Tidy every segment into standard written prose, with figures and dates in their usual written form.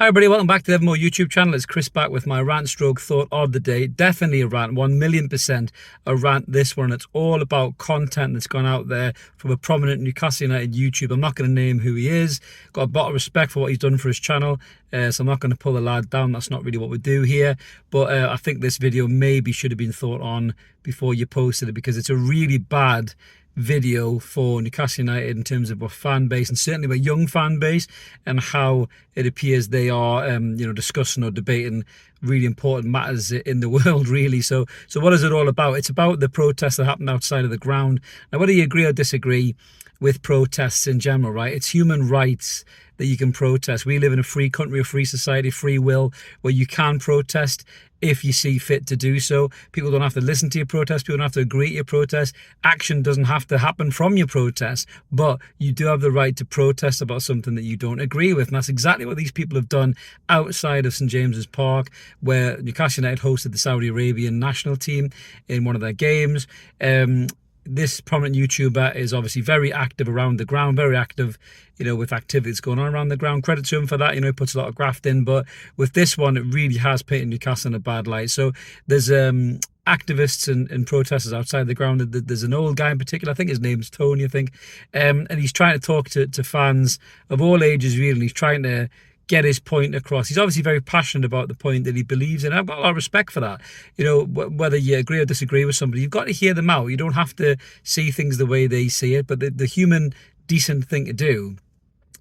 Hi everybody, welcome back to the Evermore YouTube channel. It's Chris back with my rant stroke thought of the day. Definitely a rant, 1,000,000% a rant this one. It's all about content that's gone out there from a prominent Newcastle United YouTube. I'm not going to name who he is. Got a lot of respect for what he's done for his channel, so I'm not going to pull the lad down. That's not really what we do here. But I think this video maybe should have been thought on before you posted it, because it's a really bad video for Newcastle United in terms of our fan base, and certainly our young fan base, and how it appears they are discussing or debating really important matters in the world, really. So what is it all about? It's about the protests that happened outside of the ground. Now, whether you agree or disagree with protests in general, right, it's human rights that you can protest. We live in a free country, a free society, free will, where you can protest if you see fit to do so. People don't have to listen to your protest. People don't have to agree to your protest. Action doesn't have to happen from your protest, but you do have the right to protest about something that you don't agree with. And that's exactly what these people have done outside of St James's Park, where Newcastle United hosted the Saudi Arabian national team in one of their games. This prominent YouTuber is obviously very active around the ground, very active, with activities going on around the ground. Credit to him for that. He puts a lot of graft in. But with this one, it really has painted Newcastle in a bad light. So there's activists and protesters outside the ground. There's an old guy in particular, I think his name's Tony, and he's trying to talk to fans of all ages, really. And he's trying to get his point across. He's obviously very passionate about the point that he believes in. I've got a lot of respect for that. Whether you agree or disagree with somebody, you've got to hear them out. You don't have to see things the way they see it. But the human, decent thing to do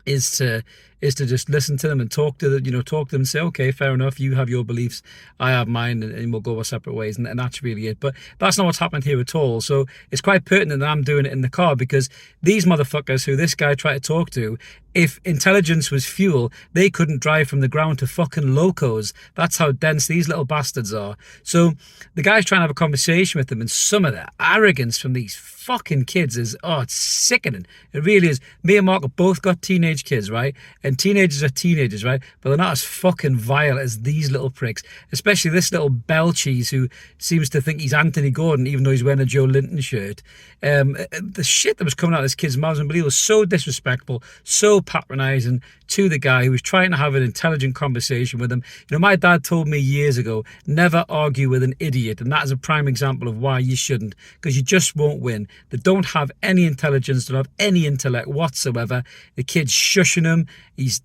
is to just listen to them and talk to them and say, okay, fair enough, you have your beliefs, I have mine, and we'll go our separate ways, and that's really it. But that's not what's happened here at all. So it's quite pertinent that I'm doing it in the car, because these motherfuckers who this guy tried to talk to, if intelligence was fuel, they couldn't drive from the ground to fucking locos. That's how dense these little bastards are. So the guy's trying to have a conversation with them, and some of the arrogance from these fucking kids is, it's sickening. It really is. Me and Mark have both got teenage kids, right? And teenagers are teenagers, right? But they're not as fucking vile as these little pricks, especially this little bell cheese who seems to think he's Anthony Gordon, even though he's wearing a Joe Linton shirt. The shit that was coming out of this kid's mouth, unbelievable, was so disrespectful, so patronizing to the guy who was trying to have an intelligent conversation with him. My dad told me years ago, never argue with an idiot, and that is a prime example of why you shouldn't, because you just won't win. They don't have any intelligence, don't have any intellect whatsoever. The kid's shushing him. He's,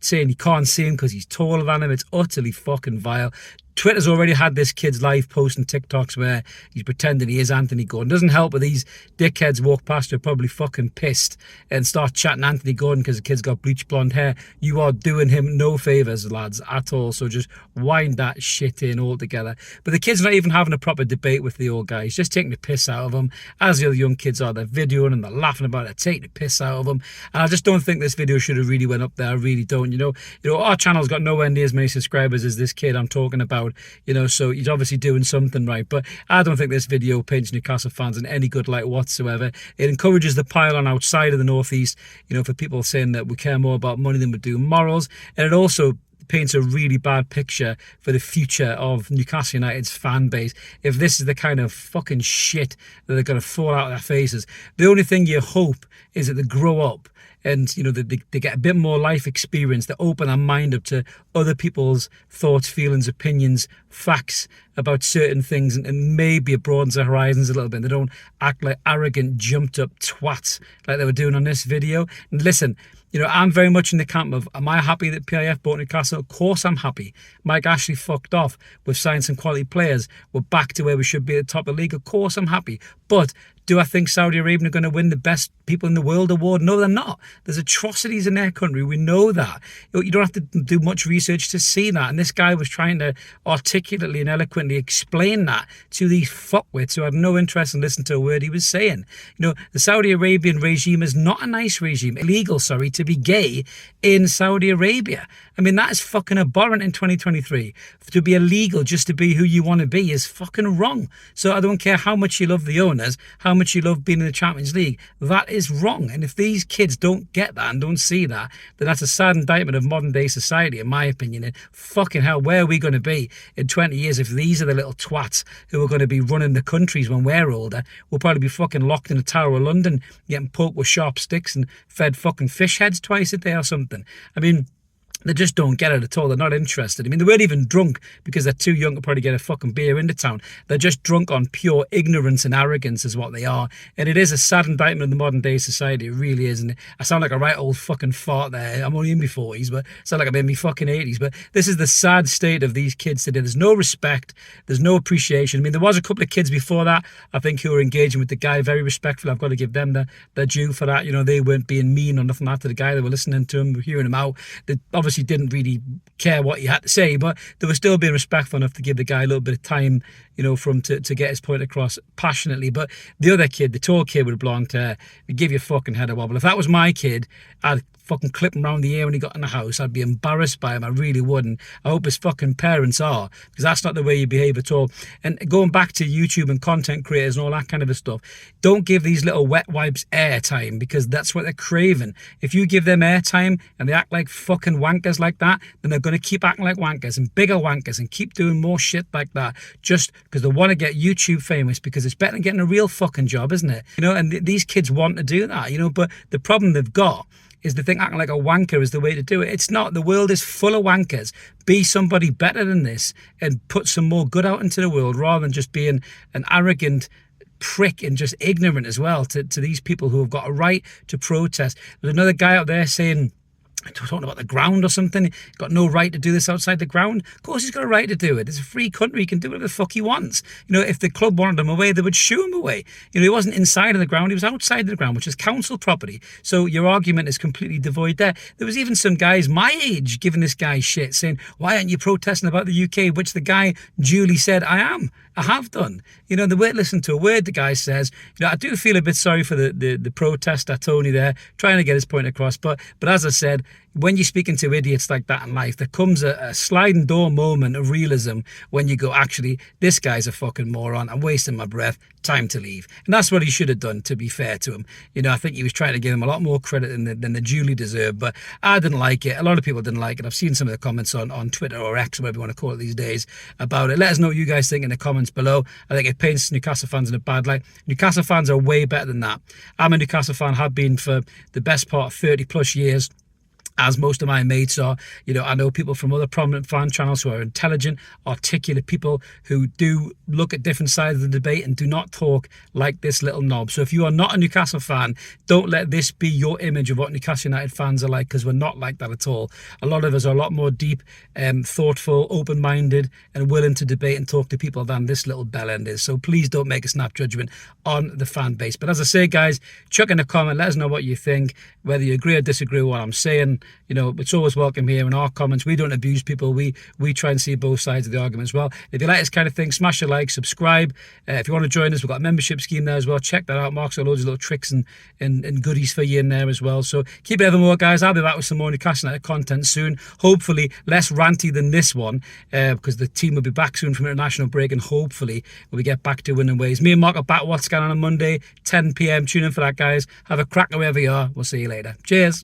saying he can't see him because he's taller than him. It's utterly fucking vile. Twitter's already had this kid's live posting TikToks where he's pretending he is Anthony Gordon. Doesn't help with these dickheads walk past who are probably fucking pissed and start chatting Anthony Gordon because the kid's got bleached blonde hair. You are doing him no favours, lads, at all. So just wind that shit in altogether. But the kid's not even having a proper debate with the old guy. He's just taking the piss out of him, as the other young kids are. They're videoing and they're laughing about it, taking the piss out of him. And I just don't think this video should have really went up there. I really don't. Our channel's got nowhere near as many subscribers as this kid I'm talking about. So he's obviously doing something right. But I don't think this video paints Newcastle fans in any good light whatsoever. It encourages the pile-on outside of the northeast, for people saying that we care more about money than we do morals. And it also paints a really bad picture for the future of Newcastle United's fan base. If this is the kind of fucking shit that they're going to fall out of their faces, the only thing you hope is that they grow up and they get a bit more life experience, they open their mind up to other people's thoughts, feelings, opinions, facts about certain things, and maybe it broadens their horizons a little bit. They don't act like arrogant, jumped up twats like they were doing on this video. And listen, I'm very much in the camp of, am I happy that PIF bought Newcastle? Of course I'm happy. Mike Ashley fucked off. We've signed some quality players. We're back to where we should be at the top of the league. Of course I'm happy. But do I think Saudi Arabia are going to win the best people in the world award? No, they're not. There's atrocities in their country. We know that. You don't have to do much research to see that. And this guy was trying to articulately and eloquently explain that to these fuckwits who had no interest in listening to a word he was saying. The Saudi Arabian regime is not a nice regime. Illegal, to be gay in Saudi Arabia. I mean, that is fucking abhorrent in 2023. To be illegal just to be who you want to be is fucking wrong. So I don't care how much you love the owners, how much you love being in the Champions League, that is wrong. And if these kids don't get that and don't see that, then that's a sad indictment of modern day society, in my opinion. And fucking hell, where are we going to be in 20 years if these are the little twats who are going to be running the countries when we're older? We'll probably be fucking locked in the Tower of London, getting poked with sharp sticks and fed fucking fish heads twice a day or something. I mean, They just don't get it at all. They're not interested. I mean, they weren't even drunk because they're too young to probably get a fucking beer into town. They're just drunk on pure ignorance and arrogance is what they are. And it is a sad indictment of the modern day society. It really is. And I sound like a right old fucking fart there. I'm only in my 40s, but I sound like I'm in my fucking 80s. But this is the sad state of these kids today. There's no respect. There's no appreciation. I mean, there was a couple of kids before that, I think, who were engaging with the guy very respectfully. I've got to give them their due for that. You know, they weren't being mean or nothing like that to the guy. They were listening to him, hearing him out. They obviously didn't really care what he had to say, but they were still being respectful enough to give the guy a little bit of time, you know, for him to get his point across passionately. But the other kid, the tall kid with blonde hair, would give your fucking head a wobble. If that was my kid, I'd fucking clip him around the ear when he got in the house. I'd be embarrassed by him. I really wouldn't. I hope his fucking parents are, because that's not the way you behave at all. And going back to YouTube and content creators and all that kind of stuff, don't give these little wet wipes airtime, because that's what they're craving. If you give them airtime and they act like fucking wankers like that, then they're going to keep acting like wankers and bigger wankers and keep doing more shit like that, just because they want to get YouTube famous, because it's better than getting a real fucking job, isn't it? You know, and these kids want to do that, you know, but the problem they've got is they think acting like a wanker is the way to do it. It's not. The world is full of wankers. Be somebody better than this and put some more good out into the world, rather than just being an arrogant prick and just ignorant as well to these people who have got a right to protest. There's another guy out there saying, talking about the ground or something, he's got no right to do this outside the ground. Of course he's got a right to do it. It's a free country. He can do whatever the fuck he wants. You know, if the club wanted him away, they would shoo him away. You know, he wasn't inside of the ground, he was outside of the ground, which is council property. So your argument is completely devoid there. There was even some guys my age giving this guy shit, saying, why aren't you protesting about the UK? Which the guy duly said, I have done. You know, they weren't listening to a word the guy says. You know, I do feel a bit sorry for the protester, Tony, there, trying to get his point across. But as I said, when you're speaking to idiots like that in life, there comes a sliding door moment of realism when you go, actually, this guy's a fucking moron. I'm wasting my breath. Time to leave. And that's what he should have done, to be fair to him. You know, I think he was trying to give him a lot more credit than they duly deserved. But I didn't like it. A lot of people didn't like it. I've seen some of the comments on Twitter or X, or whatever you want to call it these days, about it. Let us know what you guys think in the comments below. I think it paints Newcastle fans in a bad light. Newcastle fans are way better than that. I'm a Newcastle fan, have been for the best part of 30 plus years, as most of my mates are. You know, I know people from other prominent fan channels who are intelligent, articulate people who do look at different sides of the debate and do not talk like this little knob. So if you are not a Newcastle fan, don't let this be your image of what Newcastle United fans are like, because we're not like that at all. A lot of us are a lot more deep, thoughtful, open-minded, and willing to debate and talk to people than this little bellend is. So please don't make a snap judgment on the fan base. But as I say, guys, chuck in a comment, let us know what you think, whether you agree or disagree with what I'm saying. You know, it's always welcome here in our comments. We don't abuse people. We try and see both sides of the argument as well. If you like this kind of thing, smash a like, subscribe. If you want to join us, we've got a membership scheme there as well. Check that out. Mark's got loads of little tricks and goodies for you in there as well. So keep it evermore, guys. I'll be back with some more Newcastle United content soon. Hopefully less ranty than this one, because the team will be back soon from international break, and hopefully we'll get back to winning ways. Me and Mark are back. What's going on Monday, 10 p.m. Tune in for that, guys. Have a cracker wherever you are. We'll see you later. Cheers.